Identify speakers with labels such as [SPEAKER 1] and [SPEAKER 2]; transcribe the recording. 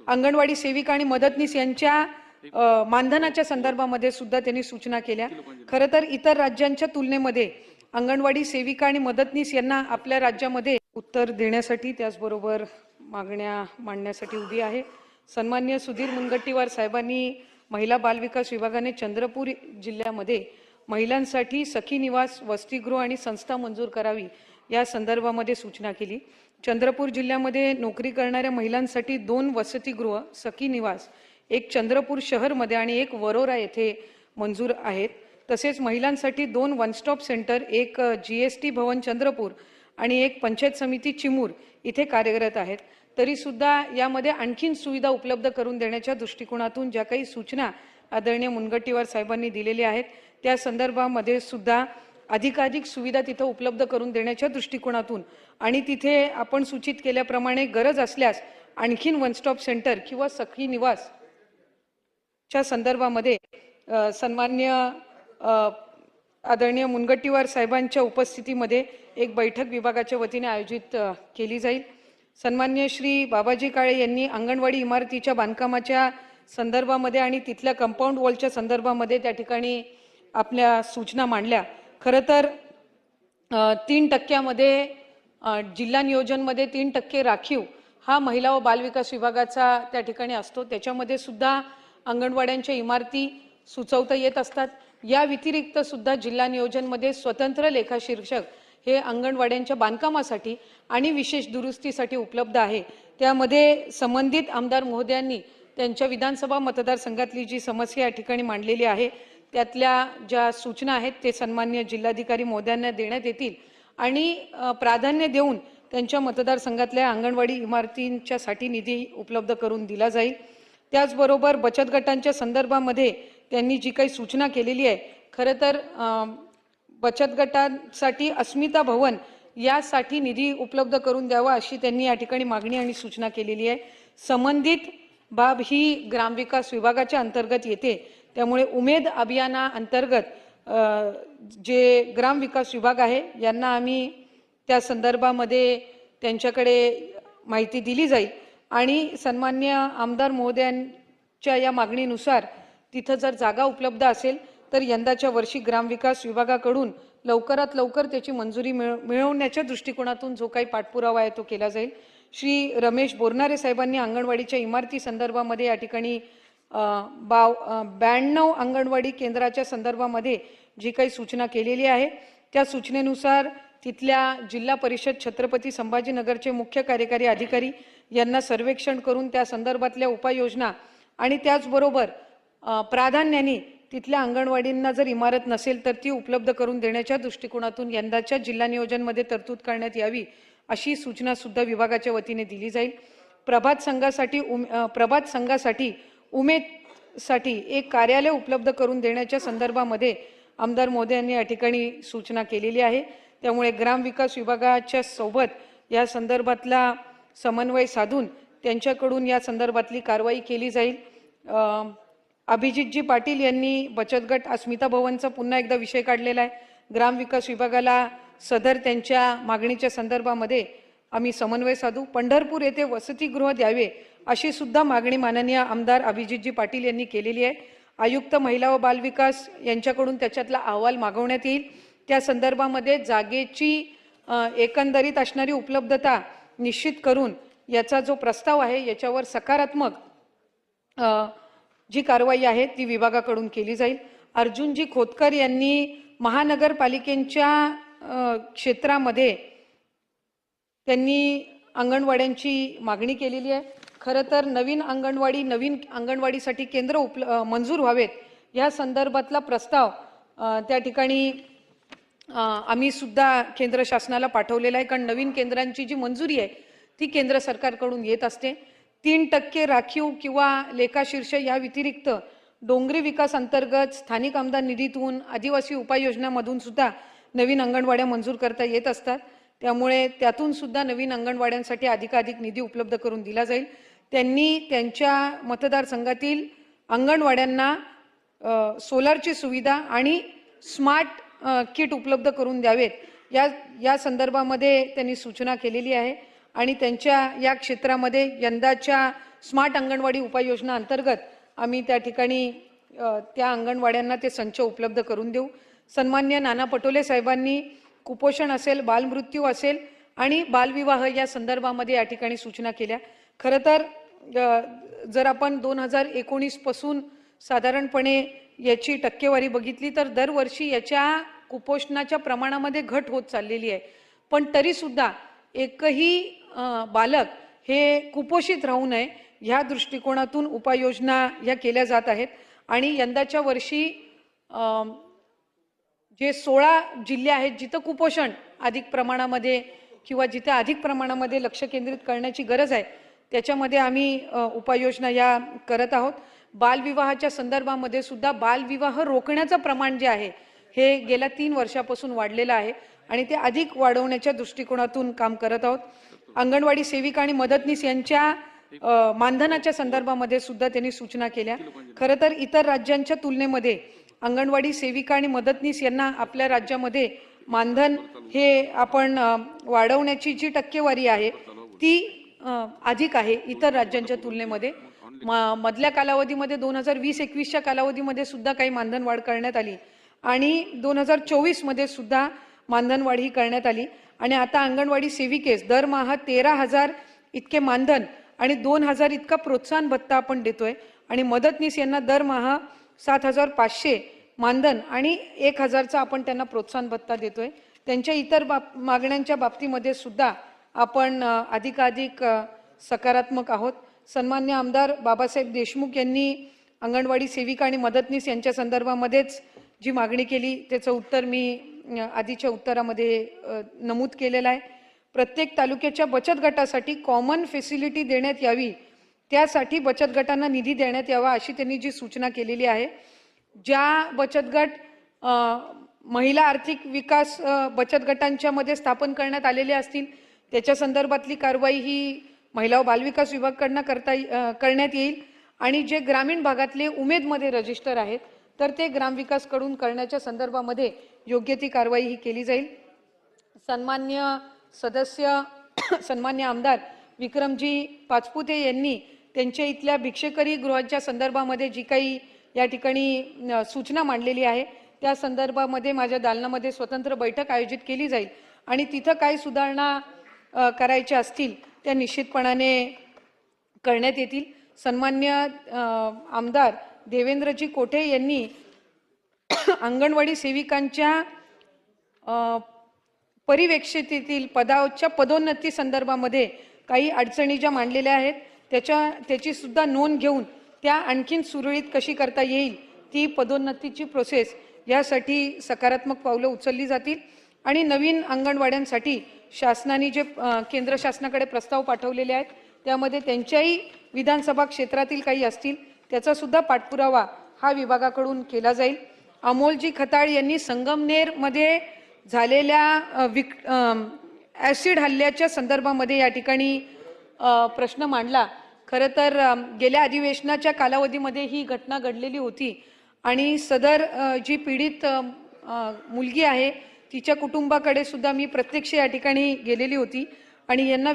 [SPEAKER 1] अंगणवाडी सेविका आणि मदतनीस यांच्या मानधनाच्या संदर्भामध्ये सुद्धा त्यांनी सूचना केल्या। खरं तर इतर राज्यांच्या तुलनेमध्ये अंगणवाडी सेविका आणि मदतनीस यांना आपल्या राज्यामध्ये उत्तर देण्यासाठी त्याचबरोबर मागण्या मांडण्यासाठी उभी आहे। सन्माननीय सुधीर मुनगंटीवार साहेबांनी महिला बाल विकास विभागाने चंद्रपूर जिल्ह्यामध्ये महिलांसाठी सखी निवास, वसतिगृह आणि संस्था मंजूर करावी या संदर्भामध्ये सूचना केली। चंद्रपूर जिल्ह्यामध्ये नोकरी करणाऱ्या महिलांसाठी 2 वसतिगृह, सखी निवास, एक चंद्रपूर शहरमध्ये आणि एक वरोरा येथे मंजूर आहेत। तसेच महिलांसाठी 2 वन स्टॉप सेंटर, एक GST भवन चंद्रपूर आणि एक पंचायत समिती चिमूर इथे कार्यरत आहेत। तरी सुद्धा यामध्ये आणखीन सुविधा उपलब्ध करून देण्याच्या दृष्टिकोनातून ज्या काही सूचना आदरणीय मुनगंटीवार साहेबांनी दिलेल्या आहेत त्या संदर्भामध्ये सुद्धा अधिकाधिक सुविधा तिथे उपलब्ध करून देण्याच्या दृष्टिकोनातून आणि तिथे आपण सूचित केल्याप्रमाणे गरज असल्यास आणखीन वन स्टॉप सेंटर किंवा सखी निवास च्या संदर्भामध्ये सन्माननीय आदरणीय मुनगंटीवार साहेबांच्या उपस्थितीमध्ये एक बैठक विभागाच्या वतीने आयोजित केली जाईल। सन्माननीय श्री बाबाजी काळे यांनी अंगणवाडी इमारतीच्या बांधकामाच्या संदर्भामध्ये आणि तिथल्या कंपाऊंड वॉलच्या संदर्भामध्ये त्या ठिकाणी आपल्या सूचना मांडल्या। खरं तर 3% जिल्हा नियोजनमध्ये 3% राखीव हा महिला व बालविकास विभागाचा त्या ठिकाणी असतो। त्याच्यामध्ये सुद्धा अंगणवाड्यांच्या इमारती सुचवता येत असतात। या व्यतिरिक्त सुद्धा जिल्हा नियोजनमध्ये स्वतंत्र लेखाशीर्षक हे अंगणवाड्यांच्या बांधकामासाठी आणि विशेष दुरुस्तीसाठी उपलब्ध आहे। त्यामध्ये संबंधित आमदार महोदयांनी त्यांच्या विधानसभा मतदारसंघातली जी समस्या या ठिकाणी मांडलेली आहे त्यातल्या ज्या सूचना आहेत ते सन्माननीय जिल्हाधिकारी महोदयांना देण्यात येतील आणि प्राधान्य देऊन त्यांच्या मतदारसंघातल्या अंगणवाडी इमारतींच्यासाठी निधी उपलब्ध करून दिला जाईल। त्याचबरोबर बचत गटांच्या संदर्भामध्ये त्यांनी जी काही सूचना केलेली आहे, खरं तर बचत गटांसाठी अस्मिता भवन यासाठी निधी उपलब्ध करून द्यावा अशी त्यांनी या ठिकाणी मागणी आणि सूचना केलेली आहे। संबंधित बाब ही ग्रामविकास विभागाच्या अंतर्गत येते, त्यामुळे उमेद अभियानाअंतर्गत जे ग्रामविकास विभाग आहे यांना आम्ही त्या संदर्भामध्ये त्यांच्याकडे माहिती दिली जाईल आणि सन्माननीय आमदार महोदयांच्या या मागणीनुसार तिथं जर जागा उपलब्ध असेल तर यंदाच्या वर्षी ग्रामविकास विभागाकडून लवकरात लवकर त्याची मंजुरी मिळवण्याच्या दृष्टिकोनातून जो काही पाठपुरावा आहे तो केला जाईल। श्री रमेश बोरनारे साहेबांनी अंगणवाडीच्या इमारती संदर्भामध्ये या ठिकाणी 92 अंगणवाडी केंद्राच्या संदर्भामध्ये जी काही सूचना केलेली आहे त्या सूचनेनुसार तिथल्या जिल्हा परिषद छत्रपती संभाजीनगरचे मुख्य कार्यकारी अधिकारी यांना सर्वेक्षण करून त्या संदर्भातल्या उपाययोजना आणि त्याचबरोबर प्राधान्याने तिथल्या अंगणवाडींना जर इमारत नसेल तर ती उपलब्ध करून देण्याच्या दृष्टिकोनातून यंदाच्या जिल्हा नियोजनमध्ये तरतूद करण्यात यावी अशी सूचना सुद्धा विभागाच्या वतीने दिली जाईल। प्रभात संघासाठी उमेदसाठी एक कार्यालय उपलब्ध करून देण्याच्या संदर्भामध्ये आमदार महोदयांनी या ठिकाणी सूचना केलेली आहे। त्यामुळे ग्रामविकास विभागाच्या सोबत या संदर्भातला समन्वय साधून त्यांच्याकडून या संदर्भातली कारवाई केली जाईल। अभिजितजी पाटील यांनी बचत गट अस्मिता भवनचा पुन्हा एकदा विषय काढलेला आहे। ग्रामविकास विभागाला सदर त्यांच्या मागणीच्या संदर्भामध्ये आम्ही समन्वय साधू। पंढरपूर येथे वसतिगृह द्यावे अशी सुद्धा मागणी माननीय आमदार अभिजितजी पाटील यांनी केलेली आहे। आयुक्त महिला व बालविकास यांच्याकडून त्याच्यातला अहवाल मागवण्यात येईल। त्या संदर्भामध्ये जागेची एकंदरीत असणारी उपलब्धता निश्चित करून याचा जो प्रस्ताव आहे याच्यावर सकारात्मक जी कारवाई आहे ती विभागाकडून केली जाईल। अर्जुनजी खोतकर यांनी महानगरपालिकेच्या क्षेत्रामध्ये त्यांनी अंगणवाड्यांची मागणी केलेली आहे। खरं तर नवीन अंगणवाडीसाठी केंद्र मंजूर व्हावेत या संदर्भातला प्रस्ताव त्या ठिकाणी आम्ही सुद्धा केंद्र शासनाला पाठवलेला आहे, कारण नवीन केंद्रांची जी मंजुरी आहे ती केंद्र सरकारकडून येत असते। 3% राखीव किंवा लेखाशीर्ष या व्यतिरिक्त डोंगरी विकास अंतर्गत स्थानिक आमदार निधीतून आदिवासी उपाययोजनामधून सुद्धा नवीन अंगणवाड्या मंजूर करता येत असतात। त्यामुळे त्यातून सुद्धा नवीन अंगणवाड्यांसाठी अधिकाधिक निधी उपलब्ध करून दिला जाईल। त्यांनी त्यांच्या मतदारसंघातील अंगणवाड्यांना सोलारची सुविधा आणि स्मार्ट किट उपलब्ध करून द्यावेत या संदर्भामध्ये त्यांनी सूचना केलेली आहे आणि त्यांच्या या क्षेत्रामध्ये यंदाच्या स्मार्ट अंगणवाडी उपाययोजना अंतर्गत आम्ही त्या ठिकाणी त्या अंगणवाड्यांना ते संच उपलब्ध करून देऊ। सन्मान्य नाना पटोले साहेबांनी कुपोषण असेल, बालमृत्यू असेल आणि बालविवाह या संदर्भामध्ये या ठिकाणी सूचना केल्या। खरं तर जर आपण 2019 पासून साधारणपणे याची टक्केवारी बघितली तर दरवर्षी याच्या कुपोषणाच्या प्रमाणामध्ये घट होत चाललेली आहे, पण तरी सुद्धा एकही बालक हे कुपोषित राहू नये ह्या दृष्टिकोनातून उपाययोजना ह्या केल्या जात आहेत। आणि यंदाच्या वर्षी जे 16 जिल्हे आहेत जिथं कुपोषण अधिक प्रमाणामध्ये किंवा जिथे अधिक प्रमाणामध्ये लक्ष केंद्रित करण्याची गरज आहे त्याच्यामध्ये आम्ही उपाययोजना या करत आहोत। बालविवाहाच्या संदर्भामध्ये सुद्धा बालविवाह रोखण्याचं प्रमाण जे आहे हे गेल्या 3 वर्षापासून वाढलेलं आहे आणि ते अधिक वाढवण्याच्या दृष्टिकोनातून काम करत आहोत। अंगणवाडी सेविका आणि मदतनीस यांच्या मानधनाच्या संदर्भामध्ये सुद्धा त्यांनी सूचना केल्या। खरं तर इतर राज्यांच्या तुलनेमध्ये अंगणवाडी सेविका आणि मदतनीस यांना आपल्या राज्यामध्ये मानधन हे आपण वाढवण्याची जी टक्केवारी आहे ती अधिक आहे इतर राज्यांच्या तुलनेमध्ये। मधल्या कालावधीमध्ये 2020-21च्या कालावधीमध्ये सुद्धा काही मानधन वाढ करण्यात आली आणि 2024 मध्ये सुद्धा मानधन वाढ ही करण्यात आली आणि आता अंगणवाडी सेविकेस दरमहा 13,000 इतके मानधन आणि 2,000 इतका प्रोत्साहन भत्ता आपण देतोय आणि मदतनीस यांना दरमहा 7,500 मानधन आणि 1,000चा आपण त्यांना प्रोत्साहन भत्ता देतोय। त्यांच्या इतर मागण्यांच्या बाबतीमध्ये सुद्धा आपण अधिकाधिक सकारात्मक आहोत। सन्मान्य आमदार बाबासाहेब देशमुख यांनी अंगणवाडी सेविका आणि मदतनीस यांच्या संदर्भामध्येच जी मागणी केली त्याचं उत्तर मी आधीच्या उत्तरामध्ये नमूद केलेलं आहे। प्रत्येक तालुक्याच्या बचत गटासाठी कॉमन फॅसिलिटी देण्यात यावी, त्यासाठी बचत गटांना निधी देण्यात यावा अशी त्यांनी जी सूचना केलेली आहे। ज्या बचत गट महिला आर्थिक विकास बचत गटांच्या मध्ये स्थापन करण्यात आलेले असतील त्याच्या संदर्भातली कारवाई ही महिला व बालविकास विभागाकडून करण्यात येईल आणि जे ग्रामीण भागातले उमेदमध्ये रजिस्टर आहेत तर ते ग्रामविकासकडून करण्याच्या संदर्भामध्ये योग्य ती कारवाई ही केली जाईल। सन्मान्य सदस्य सन्मान्य आमदार विक्रमजी पाचपुते यांनी त्यांच्या इथल्या भिक्षेकरी गृहाच्या संदर्भामध्ये जी काही या ठिकाणी सूचना मांडलेली आहे त्या संदर्भामध्ये माझ्या दालनामध्ये स्वतंत्र बैठक आयोजित केली जाईल आणि तिथं काही सुधारणा करायच्या असतील त्या निश्चितपणाने करण्यात येतील। सन्मान्य आमदार देवेंद्रजी कोठे यांनी अंगणवाडी सेविकांच्या परिवेक्षितेतील पदाच्या पदोन्नती संदर्भामध्ये काही अडचणी ज्या मांडलेल्या आहेत त्याची सुद्धा नोंद घेऊन त्या आणखीन सुरळीत कशी करता येईल ती पदोन्नतीची प्रोसेस यासाठी सकारात्मक पावलं उचलली जातील आणि नवीन अंगणवाड्यांसाठी शासनाने जे केंद्र शासनाकडे प्रस्ताव पाठवलेले आहेत त्यामध्ये त्यांच्याही विधानसभा क्षेत्रातील काही असतील त्याचा सुद्धा पाठपुरावा हा विभागाकडून केला जाईल। अमोलजी खताळ यांनी संगमनेरमध्ये झालेल्या ॲसिड हल्ल्याच्या संदर्भामध्ये या ठिकाणी प्रश्न मांडला। खरं तर गेल्या अधिवेशनाच्या कालावधीमध्ये ही घटना घडलेली होती आणि सदर जी पीडित मुलगी आहे तिच्या कुटुंबाकडे सुद्धा मी प्रत्यक्ष या ठिकाणी गेलेली होती आणि यांना